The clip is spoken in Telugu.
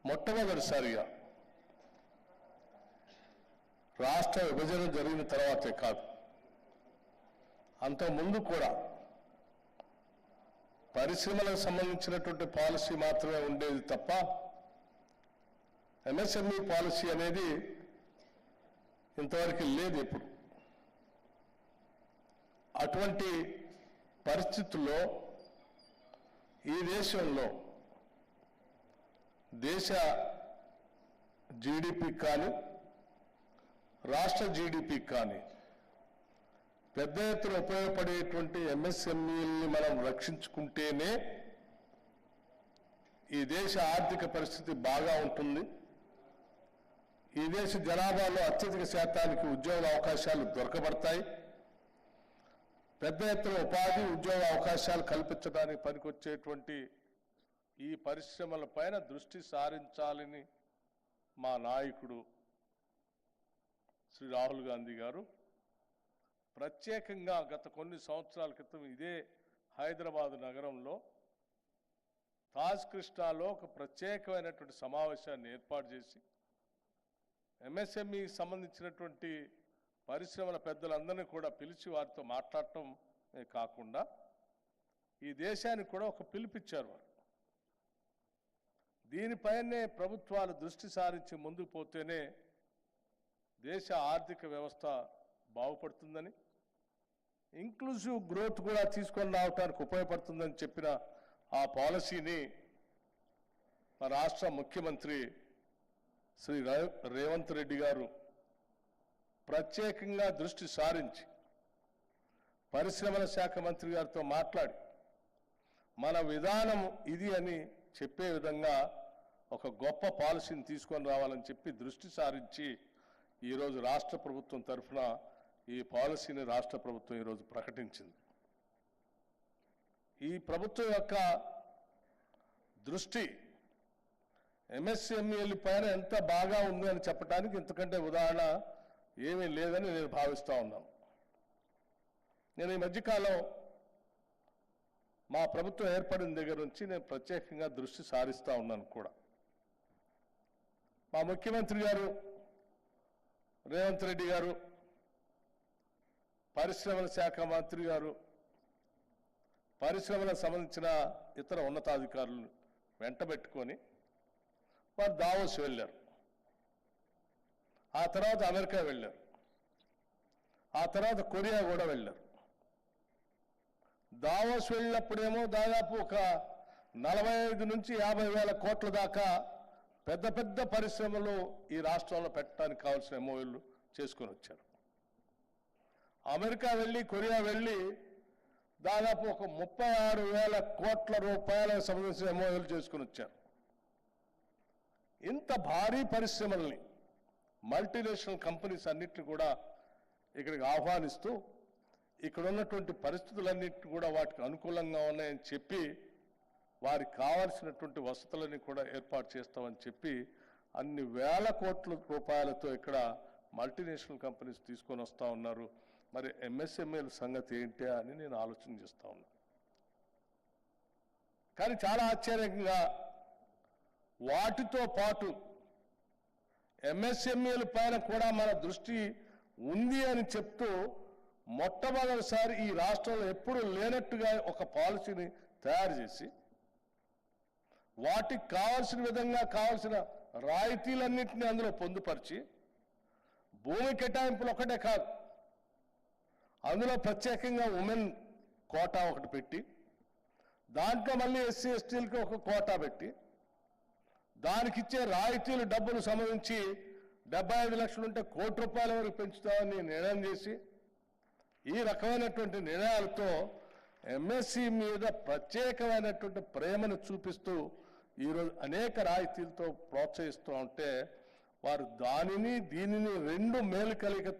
మొట్టమొదటిసారిగా రాష్ట్ర విభజన జరిగిన తర్వాతే కాదు, అంతకుముందు కూడా పరిశ్రమలకు సంబంధించినటువంటి పాలసీ మాత్రమే ఉండేది తప్ప ఎంఎస్ఎంఈ పాలసీ అనేది ఇంతవరకు లేదు ఎప్పుడు. అటువంటి పరిస్థితుల్లో ఈ దేశంలో దేశ జీడిపి కానీ రాష్ట్ర జీడిపి కానీ పెద్ద ఎత్తున ఉపయోగపడేటువంటి ఎంఎస్ఎంఈల్ని మనం రక్షించుకుంటేనే ఈ దేశ ఆర్థిక పరిస్థితి బాగా ఉంటుంది. ఈ దేశ జనాభాలో అత్యధిక శాతానికి ఉద్యోగ అవకాశాలు దొరకబడతాయి. పెద్ద ఎత్తున ఉపాధి ఉద్యోగ అవకాశాలు కల్పించడానికి పనికొచ్చేటువంటి ఈ పరిశ్రమల పైన దృష్టి సారించాలని మా నాయకుడు శ్రీ రాహుల్ గాంధీ గారు ప్రత్యేకంగా గత కొన్ని సంవత్సరాల క్రితం ఇదే హైదరాబాద్ నగరంలో తాజ్ కృష్ణాలో ఒక ప్రత్యేకమైనటువంటి సమావేశాన్ని ఏర్పాటు చేసి ఎంఎస్ఎంఈకి సంబంధించినటువంటి పరిశ్రమల పెద్దలందరినీ కూడా పిలిచి వారితో మాట్లాడటమే కాకుండా ఈ దేశానికి కూడా ఒక పిలుపిచ్చారు. వారు దీనిపైనే ప్రభుత్వాలు దృష్టి సారించి ముందుకు పోతేనే దేశ ఆర్థిక వ్యవస్థ బాగుపడుతుందని, ఇంక్లూజివ్ గ్రోత్ కూడా తీసుకొని రావడానికి ఉపయోగపడుతుందని చెప్పిన ఆ పాలసీని మా రాష్ట్ర ముఖ్యమంత్రి శ్రీ రేవంత్ రెడ్డి గారు ప్రత్యేకంగా దృష్టి సారించి పరిశ్రమల శాఖ మంత్రి గారితో మాట్లాడి మన విధానం ఇది అని చెప్పే విధంగా ఒక గొప్ప పాలసీని తీసుకొని రావాలని చెప్పి దృష్టి సారించి ఈరోజు రాష్ట్ర ప్రభుత్వం తరఫున ఈ పాలసీని రాష్ట్ర ప్రభుత్వం ఈరోజు ప్రకటించింది. ఈ ప్రభుత్వం యొక్క దృష్టి ఎంఎస్ఎంఈల పైన ఎంత బాగా ఉంది అని చెప్పడానికి ఇంతకంటే ఉదాహరణ ఏమీ లేదని నేను భావిస్తూ ఉన్నాను. నేను ఈ మధ్యకాలం మా ప్రభుత్వం ఏర్పడిన దగ్గర నుంచి నేను ప్రత్యేకంగా దృష్టి సారిస్తూ ఉన్నాను కూడా. మా ముఖ్యమంత్రి గారు రేవంత్ రెడ్డి గారు, పరిశ్రమల శాఖ మంత్రి గారు, పరిశ్రమలకు సంబంధించిన ఇతర ఉన్నతాధికారులు వెంటబెట్టుకొని వారు దావోస్ వెళ్ళారు. ఆ తర్వాత అమెరికా వెళ్ళారు. ఆ తర్వాత కొరియా కూడా వెళ్ళారు. దావోస్ వెళ్ళినప్పుడేమో దాదాపు ఒక 45 నుంచి 50 వేల కోట్ల దాకా పెద్ద పెద్ద పరిశ్రమలు ఈ రాష్ట్రంలో పెట్టడానికి కావాల్సిన ఎంఓయూలు చేసుకొని వచ్చారు. అమెరికా వెళ్ళి కొరియా వెళ్ళి దాదాపు ఒక 36 వేల కోట్ల రూపాయలకు సంబంధించిన ఎంఓయూలు చేసుకొని వచ్చారు. ఇంత భారీ పరిశ్రమల్ని మల్టీనేషనల్ కంపెనీస్ అన్నిటిని కూడా ఇక్కడికి ఆహ్వానిస్తూ ఇక్కడ ఉన్నటువంటి పరిస్థితులన్నింటినీ కూడా వాటికి అనుకూలంగా ఉన్నాయని చెప్పి వారికి కావాల్సినటువంటి వసతులని కూడా ఏర్పాటు చేస్తామని చెప్పి అన్ని వేల కోట్ల రూపాయలతో ఇక్కడ మల్టీనేషనల్ కంపెనీస్ తీసుకొని వస్తూ ఉన్నారు. మరి ఎంఎస్ఎంఈల సంగతి ఏంటి అని నేను ఆలోచన చేస్తూ ఉన్నాను. కానీ చాలా ఆశ్చర్యంగా వాటితో పాటు ఎంఎస్ఎంఈల పైన కూడా మన దృష్టి ఉంది అని చెప్తూ మొట్టమొదటిసారి ఈ రాష్ట్రంలో ఎప్పుడు లేనట్టుగా ఒక పాలసీని తయారు చేసి వాటికి కావాల్సిన విధంగా కావాల్సిన రాయితీలన్నింటినీ అందులో పొందుపరిచి భూమి కేటాయింపులు ఒకటే కాదు, అందులో ప్రత్యేకంగా ఉమెన్ కోటా ఒకటి పెట్టి దాంట్లో మళ్ళీ ఎస్సీ ఎస్టీలకి ఒక కోటా పెట్టి దానికిచ్చే రాయితీలు డబ్బులు సంబంధించి 75 లక్షలు ఉంటే ₹1 కోటి వరకు పెంచుతామని నిర్ణయం చేసి ఈ రకమైనటువంటి నిర్ణయాలతో ఎంఎస్సి మీద ప్రత్యేకమైనటువంటి ప్రేమను చూపిస్తూ ఈరోజు అనేక రాయితీలతో ప్రోత్సహిస్తూ ఉంటే వారు దానిని దీనిని రెండు మేలు కలిగతో